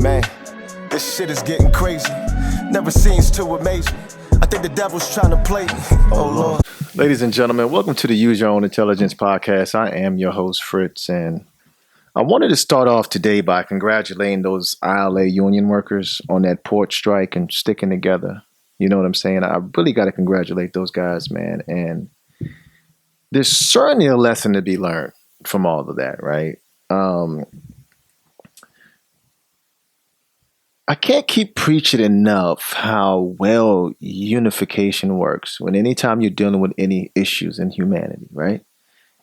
Man, this shit is getting crazy. Never seems to amaze me. I think the devil's trying to play me. Oh, Lord. Ladies and gentlemen, welcome to the Use Your Own Intelligence podcast. I am your host, Fritz, and I wanted to start off today by congratulating those ILA union workers on that port strike and sticking together. You know what I'm saying? I really got to congratulate those guys, man. And there's certainly a lesson to be learned from all of that, right? I can't keep preaching enough how well unification works when anytime you're dealing with any issues in humanity, right?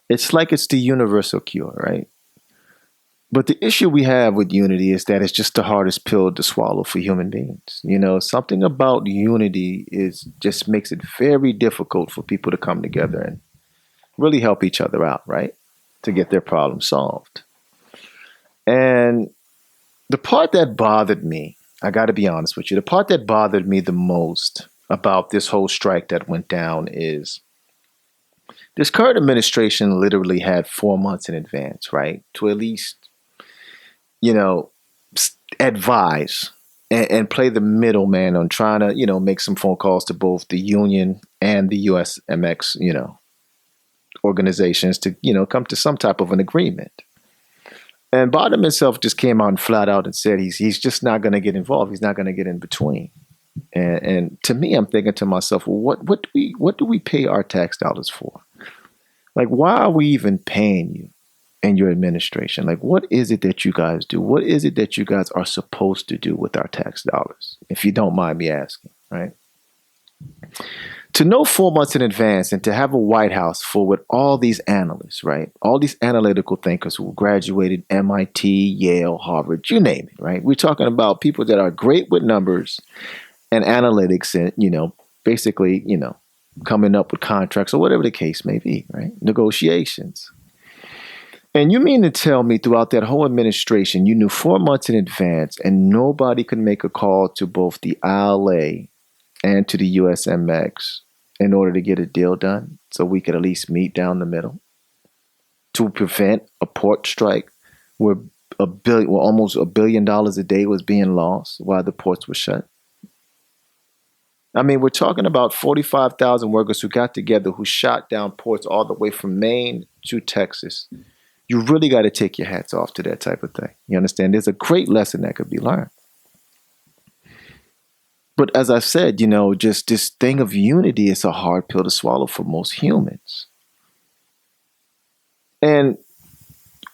It's like it's the universal cure, right? But the issue we have with unity is that it's just the hardest pill to swallow for human beings. You know, something about unity just makes it very difficult for people to come together and really help each other out, right? To get their problem solved. And the part that bothered me, I got to be honest with you, the part that bothered me the most about this whole strike that went down is this current administration literally had 4 months in advance, right? To at least, advise and play the middleman on trying to, make some phone calls to both the union and the USMX, organizations to, come to some type of an agreement. And Biden himself just came out and flat out and said he's just not going to get involved. He's not going to get in between. And to me, I'm thinking to myself, well, what do we pay our tax dollars for? Like, why are we even paying you and your administration? Like, what is it that you guys do? What is it that you guys are supposed to do with our tax dollars? If you don't mind me asking, right? To know 4 months in advance and to have a White House full with all these analysts, right? All these analytical thinkers who graduated MIT, Yale, Harvard, you name it, right? We're talking about people that are great with numbers and analytics and, basically, coming up with contracts or whatever the case may be, right? Negotiations. And you mean to tell me throughout that whole administration, you knew 4 months in advance and nobody could make a call to both the ILA and to the USMX in order to get a deal done so we could at least meet down the middle to prevent a port strike where almost $1 billion a day was being lost while the ports were shut? I mean, we're talking about 45,000 workers who got together, who shot down ports all the way from Maine to Texas. You really got to take your hats off to that type of thing. You understand? There's a great lesson that could be learned. But as I said, just this thing of unity is a hard pill to swallow for most humans. And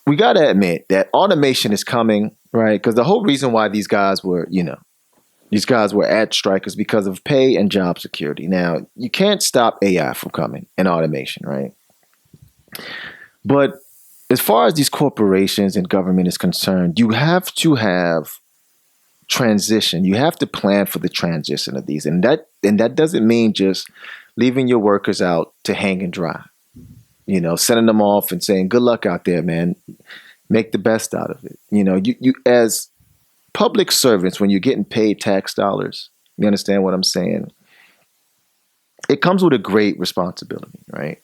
we got to admit that automation is coming, right? Because the whole reason why these guys were at strike is because of pay and job security. Now, you can't stop AI from coming and automation, right? But as far as these corporations and government is concerned, you have to have transition. You have to plan for the transition of these. And that doesn't mean just leaving your workers out to hang and dry. Sending them off and saying, good luck out there, man. Make the best out of it. You as public servants, when you're getting paid tax dollars, you understand what I'm saying? It comes with a great responsibility, right?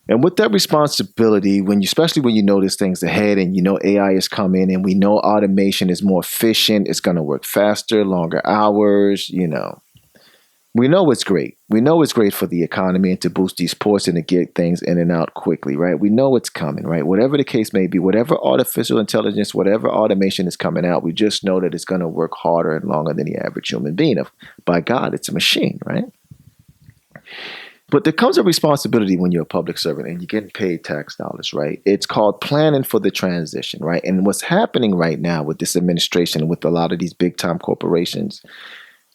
And with that responsibility, especially when you know this thing's ahead and AI is coming and we know automation is more efficient, it's going to work faster, longer hours, we know it's great. We know it's great for the economy and to boost these ports and to get things in and out quickly, right? We know it's coming, right? Whatever the case may be, whatever artificial intelligence, whatever automation is coming out, we just know that it's going to work harder and longer than the average human being. By God, it's a machine, right? But there comes a responsibility when you're a public servant and you're getting paid tax dollars, right? It's called planning for the transition, right? And what's happening right now with this administration and with a lot of these big time corporations,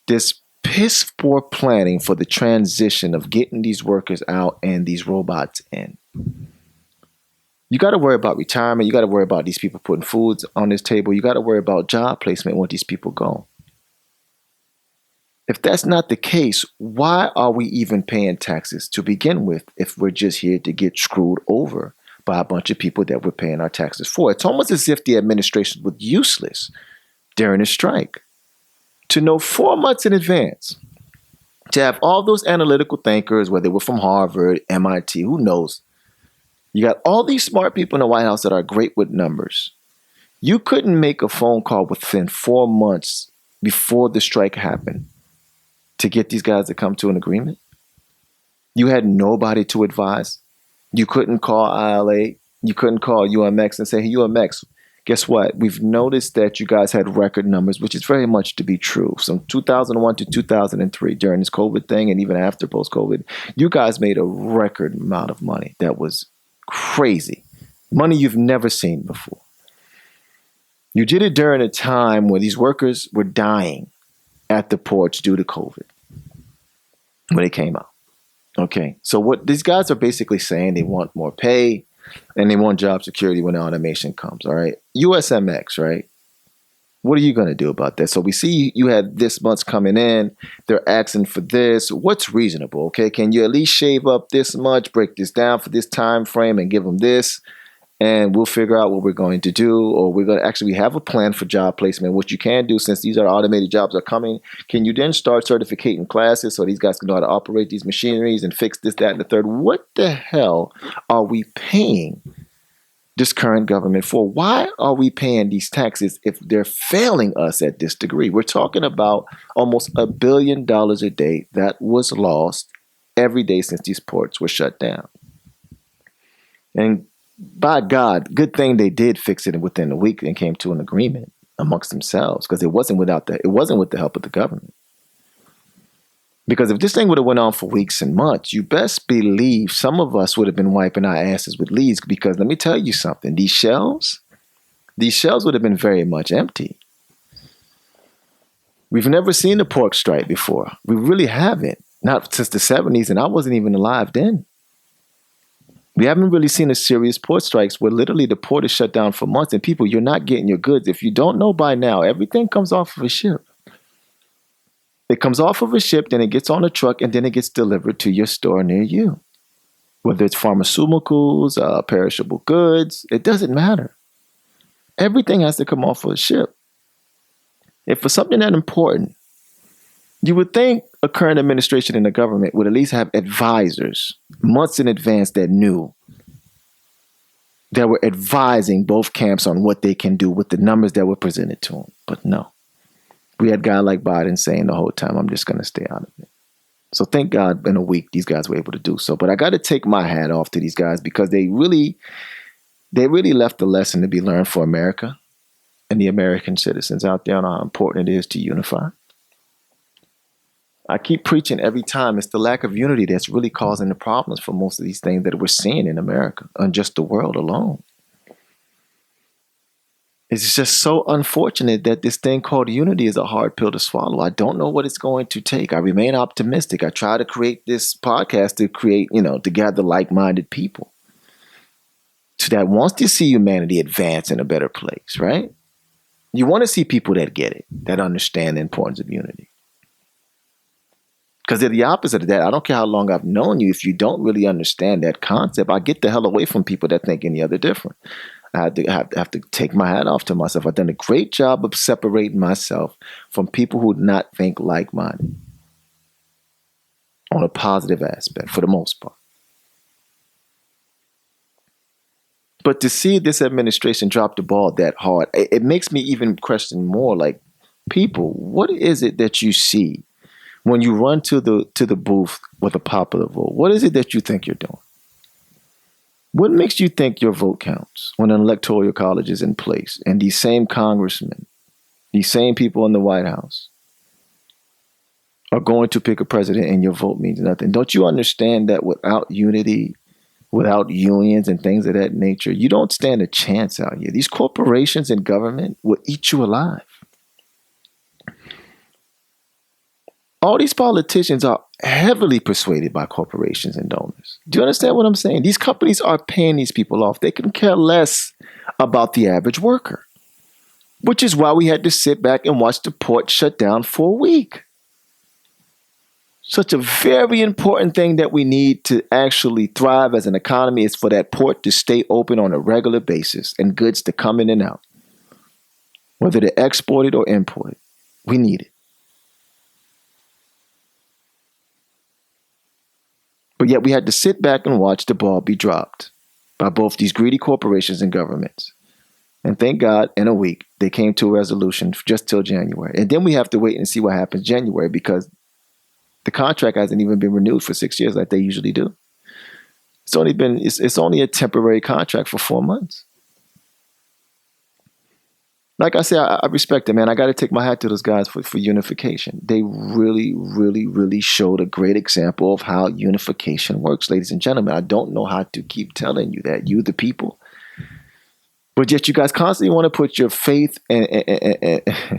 this piss poor planning for the transition of getting these workers out and these robots in. You got to worry about retirement. You got to worry about these people putting foods on this table. You got to worry about job placement when these people go. If that's not the case, why are we even paying taxes to begin with if we're just here to get screwed over by a bunch of people that we're paying our taxes for? It's almost as if the administration was useless during a strike. To know 4 months in advance, to have all those analytical thinkers, whether they were from Harvard, MIT, who knows? You got all these smart people in the White House that are great with numbers. You couldn't make a phone call within 4 months before the strike happened to get these guys to come to an agreement. You had nobody to advise. You couldn't call ILA. You couldn't call UMX and say, hey, UMX, guess what? We've noticed that you guys had record numbers, which is very much to be true. From 2001 to 2003, during this COVID thing and even after post-COVID, you guys made a record amount of money. That was crazy. Money you've never seen before. You did it during a time where these workers were dying at the ports due to COVID when they came out. Okay, so what these guys are basically saying, they want more pay and they want job security when automation comes, all right? USMX, right? What are you going to do about that? So we see you had this month's coming in. They're asking for this. What's reasonable, okay? Can you at least shave up this much, break this down for this time frame and give them this? And we'll figure out what we're going to do, or we're going to actually have a plan for job placement. What you can do, since these are automated jobs are coming, can you then start certificating classes so these guys can know how to operate these machineries and fix this, that, and the third? What the hell are we paying this current government for? Why are we paying these taxes if they're failing us at this degree? We're talking about almost $1 billion a day that was lost every day since these ports were shut down. And by God, good thing they did fix it within a week and came to an agreement amongst themselves, because it wasn't with the help of the government. Because if this thing would have went on for weeks and months, you best believe some of us would have been wiping our asses with leads. Because let me tell you something, these shelves would have been very much empty. We've never seen a pork strike before. We really haven't. Not since the 70s, and I wasn't even alive then. We haven't really seen a serious port strikes where literally the port is shut down for months and people, you're not getting your goods. If you don't know by now, everything comes off of a ship. It comes off of a ship, then it gets on a truck, and then it gets delivered to your store near you. Whether it's pharmaceuticals, perishable goods, it doesn't matter. Everything has to come off of a ship. If for something that important, you would think a current administration in the government would at least have advisors months in advance that were advising both camps on what they can do with the numbers that were presented to them. But no, we had a guy like Biden saying the whole time, I'm just going to stay out of it. So thank God in a week, these guys were able to do so. But I got to take my hat off to these guys because they really left a lesson to be learned for America and the American citizens out there on how important it is to unify. I keep preaching every time, it's the lack of unity that's really causing the problems for most of these things that we're seeing in America and just the world alone. It's just so unfortunate that this thing called unity is a hard pill to swallow. I don't know what it's going to take. I remain optimistic. I try to create this podcast to gather like-minded people that wants to see humanity advance in a better place, right? You want to see people that get it, that understand the importance of unity. Because they're the opposite of that. I don't care how long I've known you. If you don't really understand that concept, I get the hell away from people that think any other different. I have to take my hat off to myself. I've done a great job of separating myself from people who do not think like-minded on a positive aspect for the most part. But to see this administration drop the ball that hard, it makes me even question more, like, people, what is it that you see when you run to the booth with a popular vote? What is it that you think you're doing? What makes you think your vote counts when an electoral college is in place and these same congressmen, these same people in the White House are going to pick a president and your vote means nothing? Don't you understand that without unity, without unions and things of that nature, you don't stand a chance out here? These corporations and government will eat you alive. All these politicians are heavily persuaded by corporations and donors. Do you understand what I'm saying? These companies are paying these people off. They can care less about the average worker, which is why we had to sit back and watch the port shut down for a week. Such a very important thing that we need to actually thrive as an economy is for that port to stay open on a regular basis and goods to come in and out, whether they're exported or imported. We need it. But yet we had to sit back and watch the ball be dropped by both these greedy corporations and governments. And thank God, in a week, they came to a resolution just till January. And then we have to wait and see what happens January because the contract hasn't even been renewed for 6 years like they usually do. It's only a temporary contract for 4 months. Like I said, I respect them, man. I got to take my hat to those guys for unification. They really, really, really showed a great example of how unification works, ladies and gentlemen. I don't know how to keep telling you that, you the people. But yet you guys constantly want to put your faith and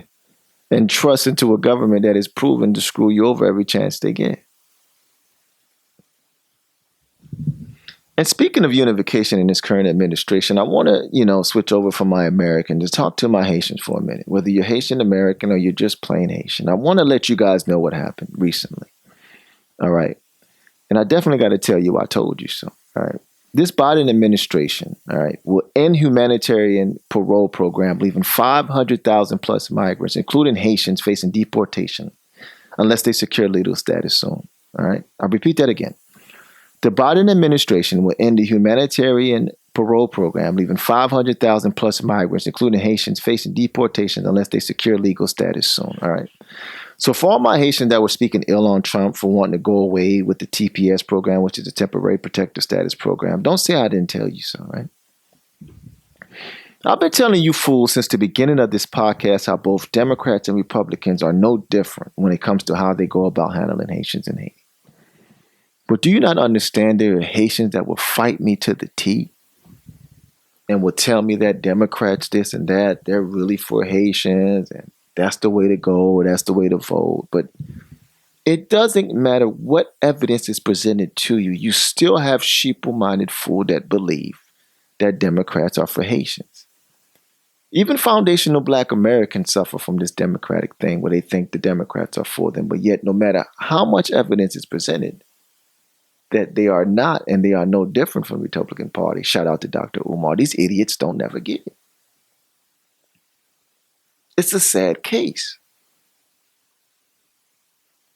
trust into a government that is proven to screw you over every chance they get. And speaking of unification in this current administration, I want to, switch over from my American to talk to my Haitians for a minute. Whether you're Haitian American or you're just plain Haitian, I want to let you guys know what happened recently. All right. And I definitely got to tell you, I told you so. All right. This Biden administration, all right, will end humanitarian parole program, leaving 500,000 plus migrants, including Haitians, facing deportation unless they secure legal status soon. All right. I'll repeat that again. The Biden administration will end the humanitarian parole program, leaving 500,000 plus migrants, including Haitians, facing deportation unless they secure legal status soon. All right. So for all my Haitians that were speaking ill on Trump for wanting to go away with the TPS program, which is the Temporary Protected Status Program, don't say I didn't tell you so, right? I've been telling you fools since the beginning of this podcast how both Democrats and Republicans are no different when it comes to how they go about handling Haitians in Haiti. But do you not understand there are Haitians that will fight me to the T and will tell me that Democrats this and that, they're really for Haitians and that's the way to go, that's the way to vote. But it doesn't matter what evidence is presented to you. You still have sheeple-minded fools that believe that Democrats are for Haitians. Even foundational Black Americans suffer from this Democratic thing where they think the Democrats are for them. But yet, no matter how much evidence is presented, that they are not, and they are no different from the Republican Party. Shout out to Dr. Umar. These idiots don't never get it. It's a sad case.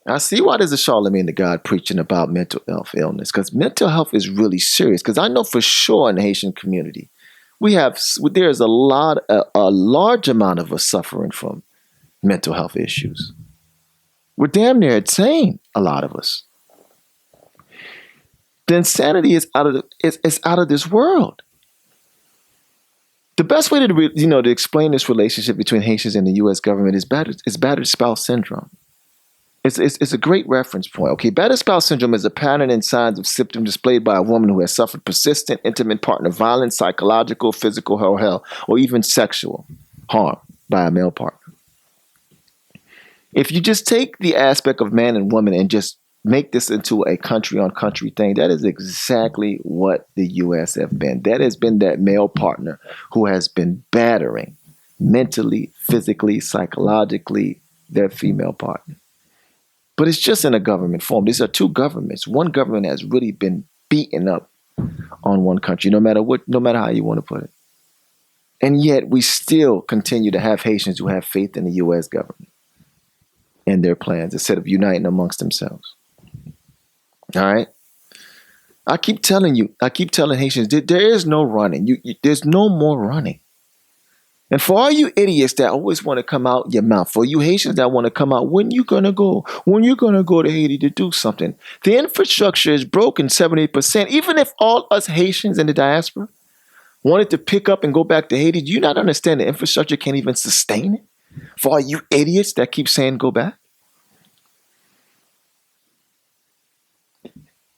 I see why there's a Charlemagne the God preaching about mental health illness, because mental health is really serious. Because I know for sure in the Haitian community, there's a large amount of us suffering from mental health issues. We're damn near insane, a lot of us. The insanity is out of this world. The best way to explain this relationship between Haitians and the U.S. government is battered spouse syndrome. It's a great reference point. Okay, battered spouse syndrome is a pattern and signs of symptoms displayed by a woman who has suffered persistent, intimate partner violence, psychological, physical, or even sexual harm by a male partner. If you just take the aspect of man and woman and just make this into a country-on-country thing, that is exactly what the U.S. have been. That has been that male partner who has been battering mentally, physically, psychologically their female partner. But it's just in a government form. These are two governments. One government has really been beaten up on one country, no matter how you want to put it. And yet we still continue to have Haitians who have faith in the U.S. government and their plans instead of uniting amongst themselves. All right. I keep telling Haitians, there is no running. There's no more running. And for all you idiots that always want to come out your mouth, for you Haitians that want to come out, when you gonna go to Haiti to do something? The infrastructure is broken 70%. Even if all us Haitians in the diaspora wanted to pick up and go back to Haiti, do you not understand the infrastructure can't even sustain it? For all you idiots that keep saying go back?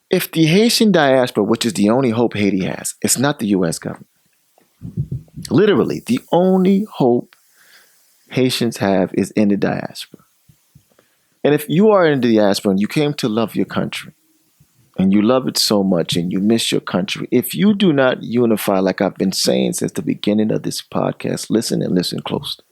If the Haitian diaspora, which is the only hope Haiti has, it's not the U.S. government. Literally, the only hope Haitians have is in the diaspora. And if you are in the diaspora and you came to love your country, and you love it so much and you miss your country, if you do not unify, like I've been saying since the beginning of this podcast, listen closely.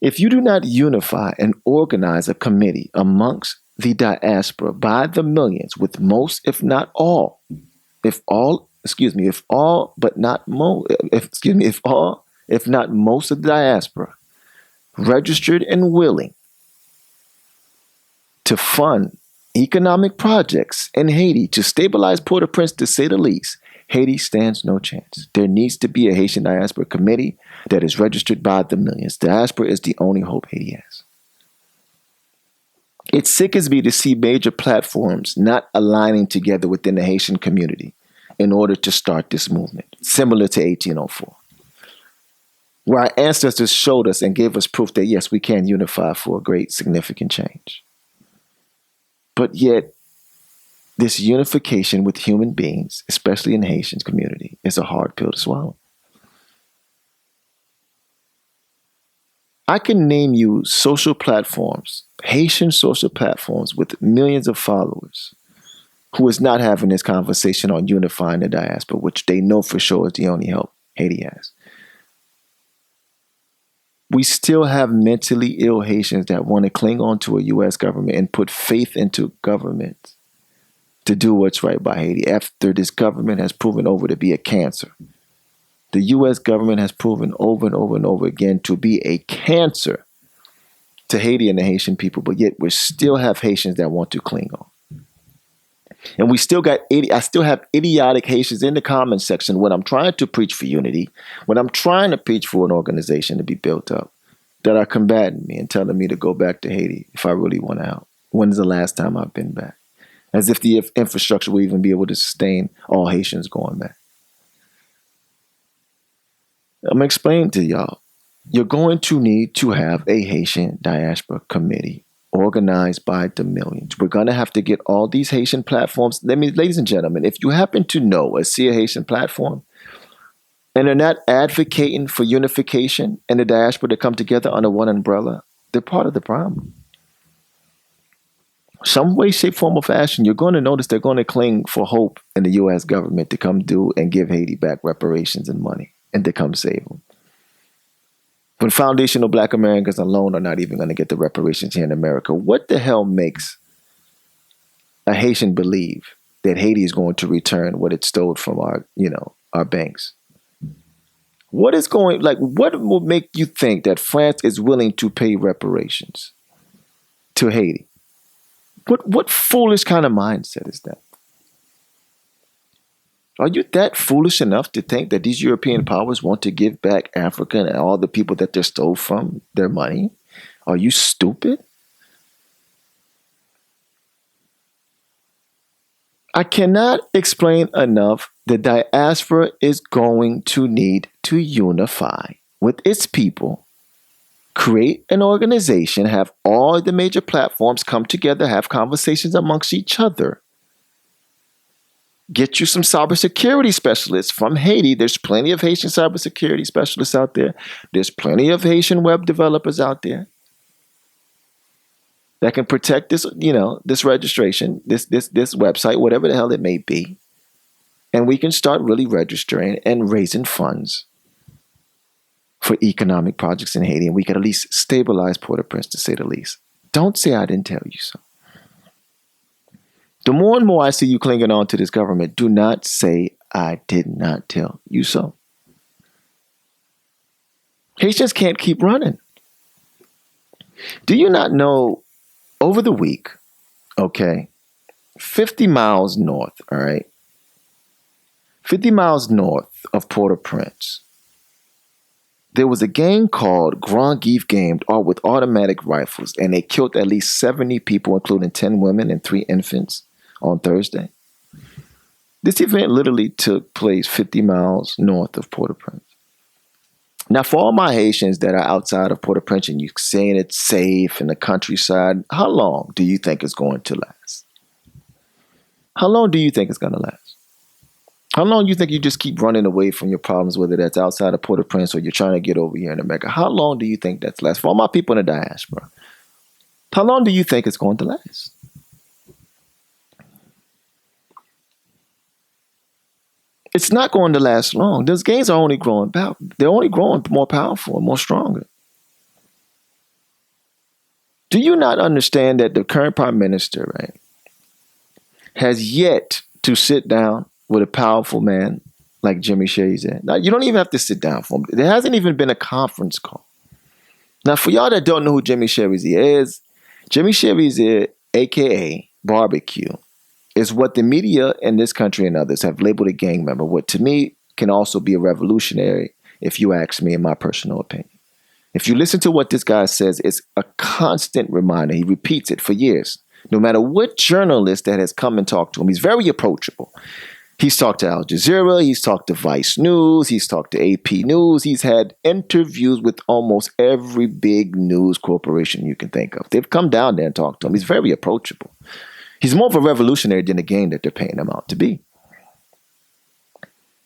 If you do not unify and organize a committee amongst the diaspora by the millions, with most, if not all, if all, but not most, if all, if not most of the diaspora registered and willing to fund economic projects in Haiti to stabilize Port-au-Prince, to say the least, Haiti stands no chance. There needs to be a Haitian diaspora committee that is registered by the millions. Diaspora is the only hope Haiti has. It sickens me to see major platforms not aligning together within the Haitian community in order to start this movement, similar to 1804, where our ancestors showed us and gave us proof that, yes, we can unify for a great, significant change. But yet, this unification with human beings, especially in the Haitian community, is a hard pill to swallow. I can name you social platforms, Haitian social platforms with millions of followers, who is not having this conversation on unifying the diaspora, which they know for sure is the only help Haiti has. We still have mentally ill Haitians that want to cling on to a U.S. government and put faith into government to do what's right by Haiti after this government has proven over to be a cancer. The U.S. government has proven over and over and over again to be a cancer to Haiti and the Haitian people, but yet we still have Haitians that want to cling on. And we still got, I still have idiotic Haitians in the comment section when I'm trying to preach for unity, when I'm trying to preach for an organization to be built up, that are combating me and telling me to go back to Haiti if I really want to help. When's the last time I've been back? As if the infrastructure will even be able to sustain all Haitians going back. I'm going to explain to y'all. You're going to need to have a Haitian diaspora committee organized by the millions. We're going to have to get all these Haitian platforms. Ladies and gentlemen, if you happen to know or see a Haitian platform and they're not advocating for unification and the diaspora to come together under one umbrella, they're part of the problem. Some way, shape, form, or fashion, you're going to notice they're going to cling for hope in the U.S. government to come do and give Haiti back reparations and money and to come save them. When foundational Black Americans alone are not even going to get the reparations here in America, what the hell makes a Haitian believe that Haiti is going to return what it stole from our banks? What will make you think that France is willing to pay reparations to Haiti? What foolish kind of mindset is that? Are you that foolish enough to think that these European powers want to give back Africa and all the people that they stole from their money? Are you stupid? I cannot explain enough the diaspora is going to need to unify with its people, create an organization, have all the major platforms come together, have conversations amongst each other. Get you some cybersecurity specialists from Haiti. There's plenty of Haitian cybersecurity specialists out there. There's plenty of Haitian web developers out there that can protect this, this registration, this website, whatever the hell it may be. And we can start really registering and raising funds for economic projects in Haiti. And we could at least stabilize Port-au-Prince, to say the least. Don't say I didn't tell you so. The more and more I see you clinging on to this government, do not say I did not tell you so. Haitians can't keep running. Do you not know, over the week, 50 miles north, all right? 50 miles north of Port-au-Prince, there was a gang called Grand Guive Game, all with automatic rifles, and they killed at least 70 people, including 10 women and 3 infants, on Thursday. This event literally took place 50 miles north of Port-au-Prince. Now, for all my Haitians that are outside of Port-au-Prince and you're saying it's safe in the countryside, how long do you think it's going to last? How long do you think it's going to last? How long do you think you just keep running away from your problems, whether that's outside of Port-au-Prince or you're trying to get over here in America? How long do you think that's last? For all my people in the diaspora, how long do you think it's going to last? It's not going to last long. Those gangs are only growing. They're only growing more powerful and more stronger. Do you not understand that the current prime minister, right, has yet to sit down with a powerful man like Jimmy Cherizier? Now, you don't even have to sit down for him. There hasn't even been a conference call. Now, for y'all that don't know who Jimmy Cherizier is, Jimmy Cherizier, a.k.a. Barbecue, is what the media in this country and others have labeled a gang member, what to me can also be a revolutionary, if you ask me, in my personal opinion. If you listen to what this guy says, it's a constant reminder. He repeats it for years. No matter what journalist that has come and talked to him, he's very approachable. He's talked to Al Jazeera, he's talked to Vice News, he's talked to AP News, he's had interviews with almost every big news corporation you can think of. They've come down there and talked to him. He's very approachable. He's more of a revolutionary than the game that they're paying him out to be.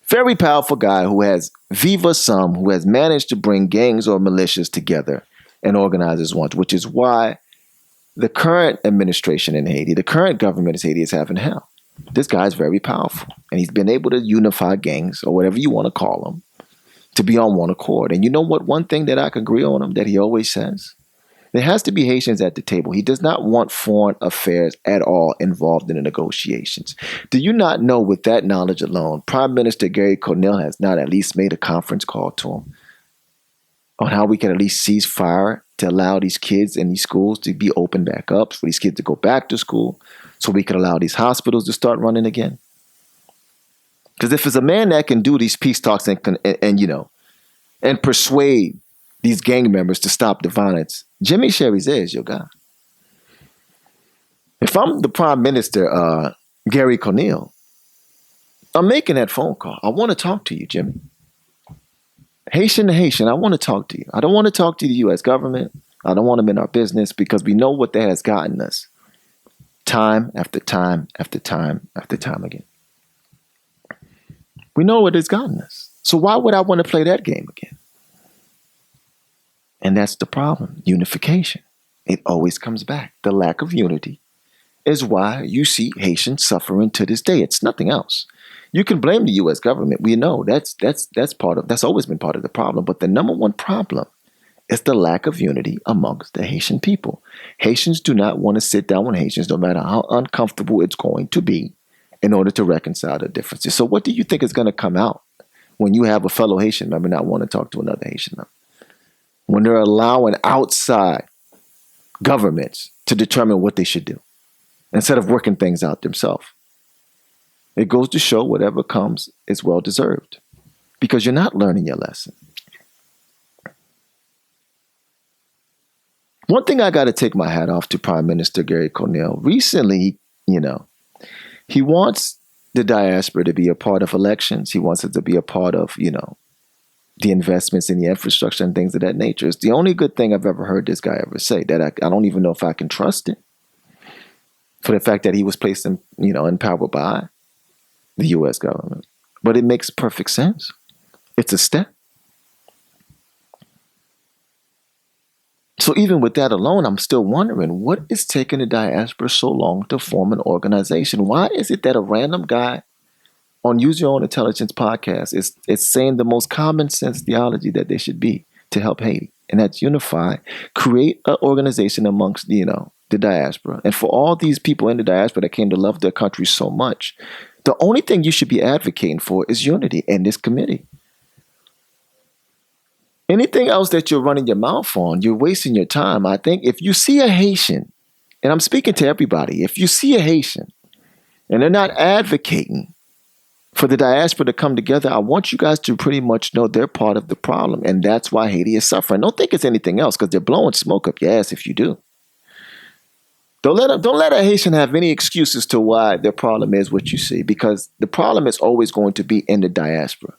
Very powerful guy who has viva sum, who has managed to bring gangs or militias together and organize as one, which is why the current administration in Haiti, the current government in Haiti is having hell. This guy's very powerful, and he's been able to unify gangs, or whatever you want to call them, to be on one accord. And you know what? One thing that I can agree on him that he always says, there has to be Haitians at the table. He does not want foreign affairs at all involved in the negotiations. Do you not know, with that knowledge alone, Prime Minister Gary Conille has not at least made a conference call to him on how we can at least cease fire to allow these kids in these schools to be opened back up, for these kids to go back to school, so we can allow these hospitals to start running again? Because if it's a man that can do these peace talks and persuade these gang members to stop the violence, Jimmy Cherizier is your guy. If I'm the Prime Minister, Gary Conille, I'm making that phone call. I want to talk to you, Jimmy. Haitian to Haitian, I want to talk to you. I don't want to talk to the U.S. government. I don't want them in our business, because we know what that has gotten us time after time after time after time again. We know what it's gotten us. So why would I want to play that game again? And that's the problem. Unification. It always comes back. The lack of unity is why you see Haitians suffering to this day. It's nothing else. You can blame the U.S. government. We know that's always been part of the problem. But the number one problem is the lack of unity amongst the Haitian people. Haitians do not want to sit down with Haitians, no matter how uncomfortable it's going to be, in order to reconcile the differences. So what do you think is going to come out when you have a fellow Haitian member not want to talk to another Haitian member? When they're allowing outside governments to determine what they should do, instead of working things out themselves. It goes to show whatever comes is well-deserved, because you're not learning your lesson. One thing I got to take my hat off to Prime Minister Gary Conille. Recently, he wants the diaspora to be a part of elections. He wants it to be a part of, the investments in the infrastructure and things of that nature. It's the only good thing I've ever heard this guy ever say, that I don't even know if I can trust it, for the fact that he was placed in power by the U.S. government. But it makes perfect sense. It's a step. So even with that alone, I'm still wondering, what is taking the diaspora so long to form an organization? Why is it that a random guy on Use Your Own Intelligence podcast is saying the most common sense theology that they should be to help Haiti? And that's unify, create an organization amongst, the diaspora. And for all these people in the diaspora that came to love their country so much, the only thing you should be advocating for is unity in this committee. Anything else that you're running your mouth on, you're wasting your time. I think if you see a Haitian, and I'm speaking to everybody, if you see a Haitian and they're not advocating for the diaspora to come together, I want you guys to pretty much know they're part of the problem. And that's why Haiti is suffering. Don't think it's anything else, because they're blowing smoke up your ass if you do. Don't let a Haitian have any excuses to why their problem is what you see, because the problem is always going to be in the diaspora.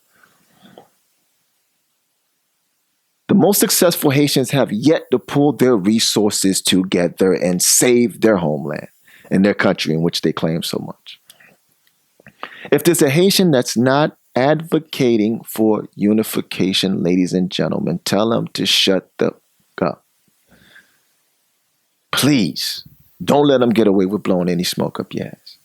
The most successful Haitians have yet to pull their resources together and save their homeland and their country in which they claim so much. If there's a Haitian that's not advocating for unification, ladies and gentlemen, tell them to shut the up. Please, don't let them get away with blowing any smoke up your ass.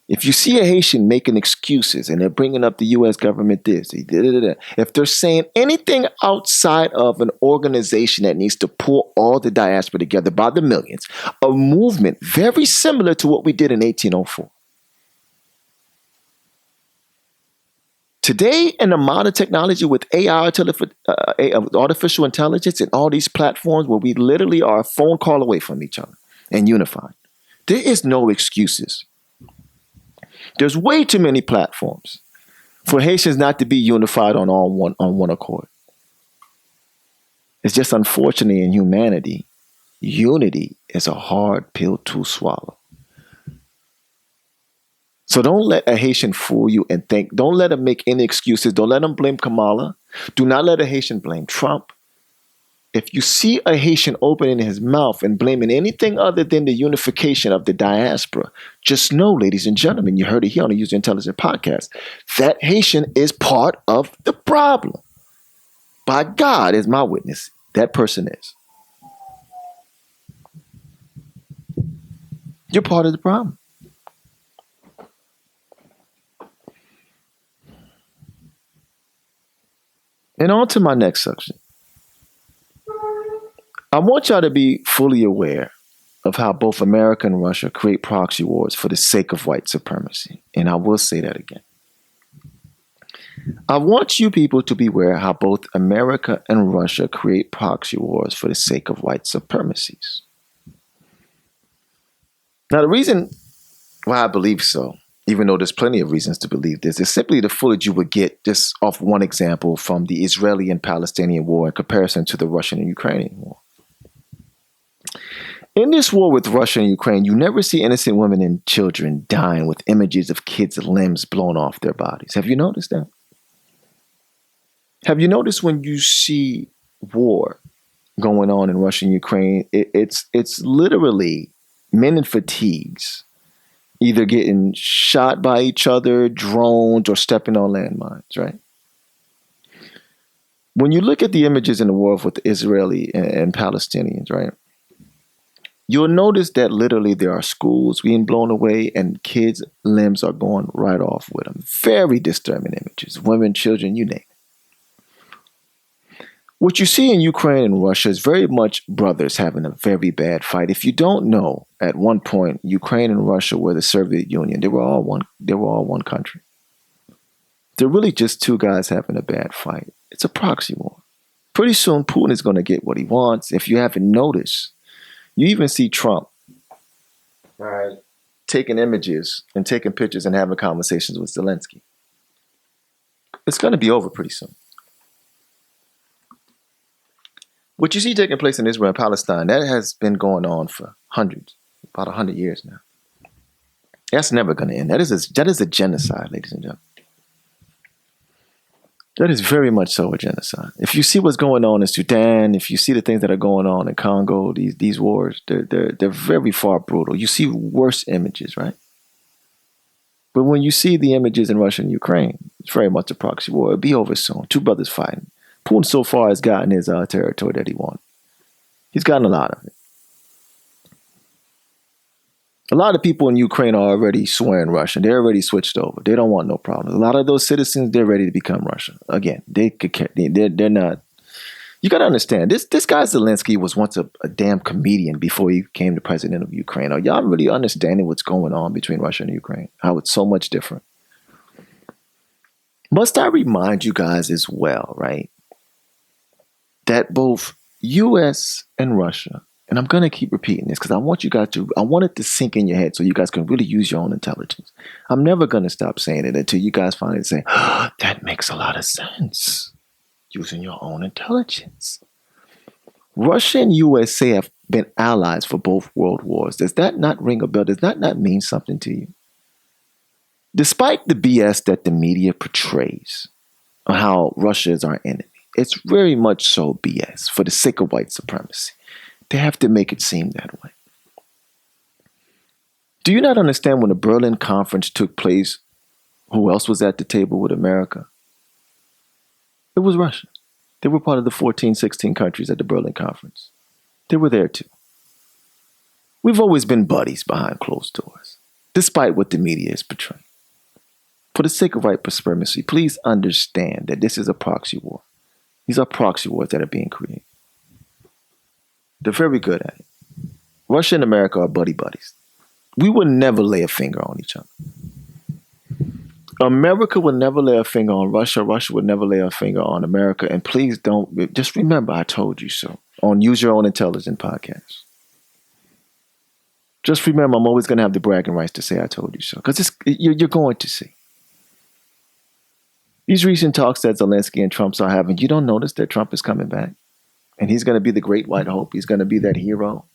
If you see a Haitian making excuses and they're bringing up the U.S. government this, if they're saying anything outside of an organization that needs to pull all the diaspora together by the millions, a movement very similar to what we did in 1804. Today, in the modern technology with AI, artificial intelligence, and all these platforms where we literally are a phone call away from each other and unified, there is no excuses There's way too many platforms for Haitians not to be unified on one accord. It's just unfortunately in humanity, unity is a hard pill to swallow. So don't let a Haitian fool you and think, don't let them make any excuses. Don't let them blame Kamala. Do not let a Haitian blame Trump. If you see a Haitian opening his mouth and blaming anything other than the unification of the diaspora, just know, ladies and gentlemen, you heard it here on the User Intelligence Podcast, that Haitian is part of the problem. By God is my witness, that person is. You're part of the problem. And on to my next section. I want y'all to be fully aware of how both America and Russia create proxy wars for the sake of white supremacy. And I will say that again. I want you people to be aware how both America and Russia create proxy wars for the sake of white supremacies. Now, the reason why I believe so, even though there's plenty of reasons to believe this, is simply the footage you would get just off one example from the Israeli and Palestinian war in comparison to the Russian and Ukrainian war. In this war with Russia and Ukraine, you never see innocent women and children dying with images of kids' limbs blown off their bodies. Have you noticed that? Have you noticed when you see war going on in Russia and Ukraine, it's literally men in fatigues, either getting shot by each other, drones, or stepping on landmines, right? When you look at the images in the war with the Israeli and Palestinians, right, you'll notice that literally there are schools being blown away and kids' limbs are going right off with them. Very disturbing images. Women, children, you name it. What you see in Ukraine and Russia is very much brothers having a very bad fight. If you don't know, at one point, Ukraine and Russia were the Soviet Union. They were all one country. They're really just two guys having a bad fight. It's a proxy war. Pretty soon, Putin is going to get what he wants. If you haven't noticed, you even see Trump, right, taking images and taking pictures and having conversations with Zelensky. It's going to be over pretty soon. What you see taking place in Israel and Palestine, that has been going on for about 100 years now. That's never going to end. That is a genocide, ladies and gentlemen. That is very much so a genocide. If you see what's going on in Sudan, if you see the things that are going on in Congo, these wars, they're very far brutal. You see worse images, right? But when you see the images in Russia and Ukraine, it's very much a proxy war. It'll be over soon. Two brothers fighting. Putin so far has gotten his territory that he wanted. He's gotten a lot of it. A lot of people in Ukraine are already swearing Russian. They're already switched over. They don't want no problems. A lot of those citizens, they're ready to become Russian. Again, they're not. You got to understand, this guy Zelensky was once a damn comedian before he became the president of Ukraine. Are y'all really understanding what's going on between Russia and Ukraine? How it's so much different. Must I remind you guys as well, right, that both U.S. and Russia, and I'm going to keep repeating this because I want it to sink in your head so you guys can really use your own intelligence. I'm never going to stop saying it until you guys finally say, oh, that makes a lot of sense. Using your own intelligence. Russia and USA have been allies for both world wars. Does that not ring a bell? Does that not mean something to you? Despite the BS that the media portrays on how Russia is our enemy, it's very much so BS for the sake of white supremacy. They have to make it seem that way. Do you not understand when the Berlin Conference took place, who else was at the table with America? It was Russia. They were part of the 14, 16 countries at the Berlin Conference. They were there too. We've always been buddies behind closed doors, despite what the media is portraying. For the sake of white supremacy, please understand that this is a proxy war. These are proxy wars that are being created. They're very good at it. Russia and America are buddies. We would never lay a finger on each other. America would never lay a finger on Russia. Russia would never lay a finger on America. And please don't, just remember I told you so on Use Your Own Intelligence podcast. Just remember, I'm always going to have the bragging rights to say I told you so. Because you're going to see. These recent talks that Zelensky and Trump are having, you don't notice that Trump is coming back? And he's going to be the great white hope. He's going to be that hero.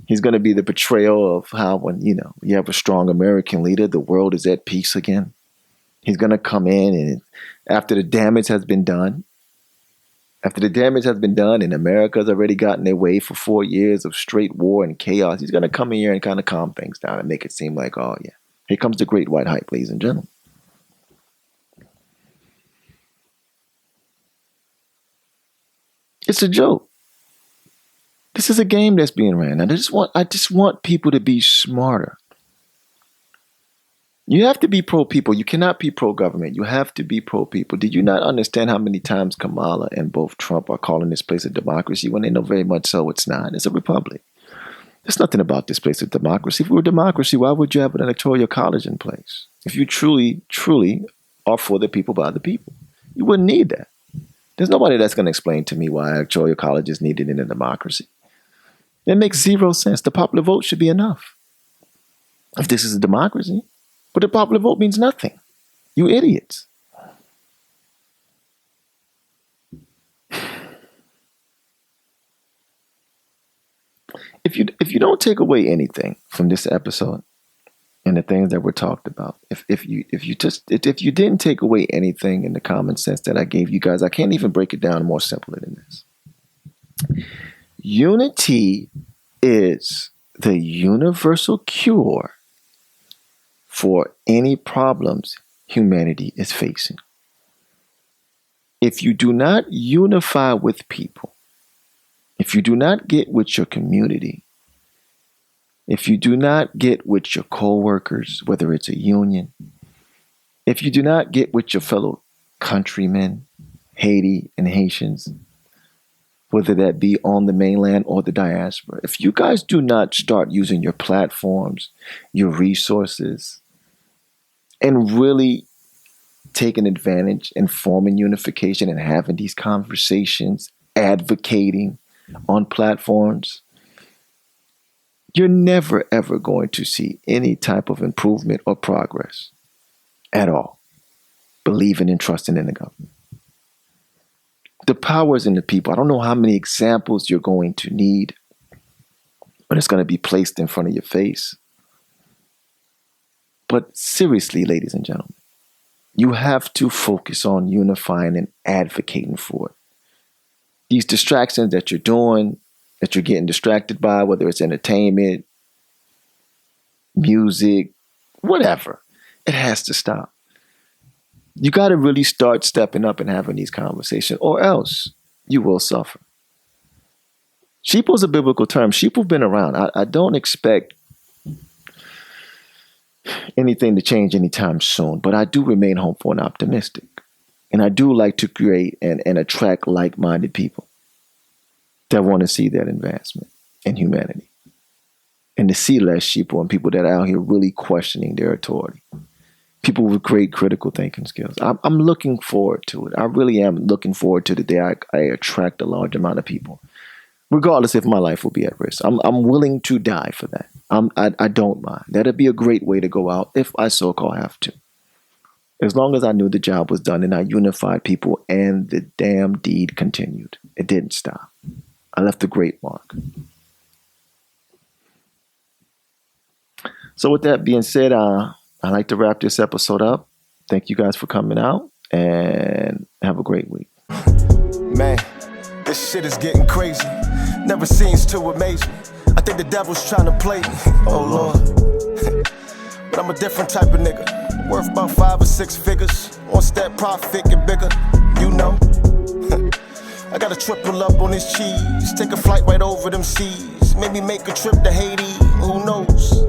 He's going to be the portrayal of how when, you have a strong American leader, the world is at peace again. He's going to come in and after the damage has been done, and America's already gotten their way for 4 years of straight war and chaos, he's going to come in here and kind of calm things down and make it seem like, oh yeah, here comes the great white hype, ladies and gentlemen. It's a joke. This is a game that's being ran. And I just want people to be smarter. You have to be pro-people. You cannot be pro-government. You have to be pro-people. Did you not understand how many times Kamala and both Trump are calling this place a democracy when they know very much so it's not? It's a republic. There's nothing about this place a democracy. If we were a democracy, why would you have an electoral college in place? If you truly, truly are for the people, by the people, you wouldn't need that. There's nobody that's going to explain to me why electoral college is needed in a democracy. It makes zero sense. The popular vote should be enough. If this is a democracy. But the popular vote means nothing. You idiots. If you don't take away anything from this episode and the things that were talked about, if you didn't take away anything in the common sense that I gave you guys, I can't even break it down more simpler than this. Unity is the universal cure for any problems humanity is facing. If you do not unify with people, if you do not get with your community, if you do not get with your co-workers, whether it's a union, if you do not get with your fellow countrymen, Haiti and Haitians, whether that be on the mainland or the diaspora, if you guys do not start using your platforms, your resources, and really taking advantage and forming unification and having these conversations, advocating on platforms, you're never, ever going to see any type of improvement or progress at all. Believing and trusting in the government. The power is in the people. I don't know how many examples you're going to need, but it's going to be placed in front of your face. But seriously, ladies and gentlemen, you have to focus on unifying and advocating for it. These distractions that you're doing, that you're getting distracted by, whether it's entertainment, music, whatever, it has to stop. You got to really start stepping up and having these conversations, or else you will suffer. Sheeple is a biblical term. Sheeple have been around. I don't expect anything to change anytime soon, but I do remain hopeful and optimistic. And I do like to create and attract like-minded people that want to see that advancement in humanity. And to see less sheeple and people that are out here really questioning their authority. People with great critical thinking skills. I'm looking forward to it. I really am looking forward to the day I attract a large amount of people, regardless if my life will be at risk. I'm willing to die for that. I don't mind. That'd be a great way to go out if I so-called have to. As long as I knew the job was done and I unified people and the damn deed continued. It didn't stop. I left a great mark. So with that being said, I'd like to wrap this episode up. Thank you guys for coming out and have a great week. Man, this shit is getting crazy. Never seems to amaze me. I think the devil's trying to play me. Oh Lord. But I'm a different type of nigga. Worth about 5 or 6 figures. Once that profit get bigger, you know. I gotta triple up on this cheese. Take a flight right over them seas. Maybe make a trip to Haiti. Who knows?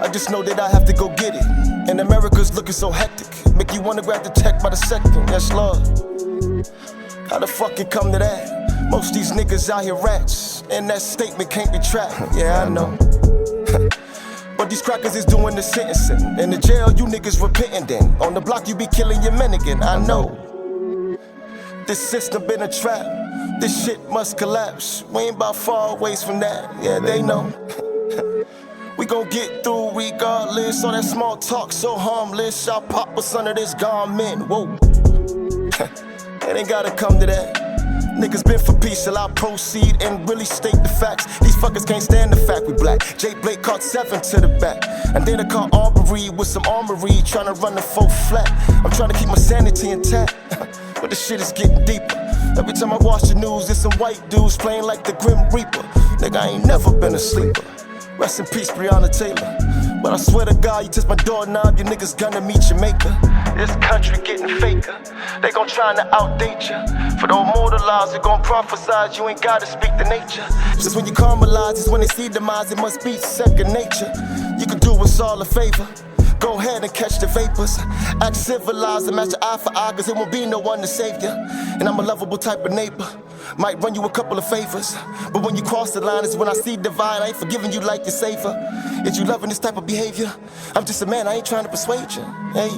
I just know that I have to go get it. And America's looking so hectic. Make you wanna grab the tech by the second. Yes, Lord. How the fuck it come to that? Most these niggas out here rats. And that statement can't be tracked. Yeah, I know. But these crackers is doing the sentencing. In the jail, you niggas repenting then. On the block, you be killing your men again. I know. This system been a trap. This shit must collapse. We ain't about far ways from that. Yeah, they know. We gon' get through regardless. All that small talk so harmless. I'll pop what's under this garment. Whoa. It ain't gotta come to that. Niggas been for peace till I proceed and really state the facts. These fuckers can't stand the fact we black. Jay Blake caught 7 to the back. And then I caught Aubrey with some armory, tryna run the 4 flat. I'm tryna keep my sanity intact, but the shit is getting deeper. Every time I watch the news, it's some white dudes playing like the Grim Reaper. Nigga, I ain't never been a sleeper. Rest in peace, Breonna Taylor. But I swear to God, you touch my doorknob, your niggas gonna meet your maker. This country getting faker. They gon' tryna outdate ya. For the immortalized, they gon' prophesize. You ain't gotta speak the nature. Just when you caramelize, it's when they see demise, it must be second nature. You can do us all a favor. Go ahead and catch the vapors. Act civilized and match your eye for eye, cause there won't be no one to save ya. And I'm a lovable type of neighbor. Might run you a couple of favors, but when you cross the line is when I see divide. I ain't forgiving you like your savior. Is you loving this type of behavior? I'm just a man, I ain't trying to persuade you. Hey.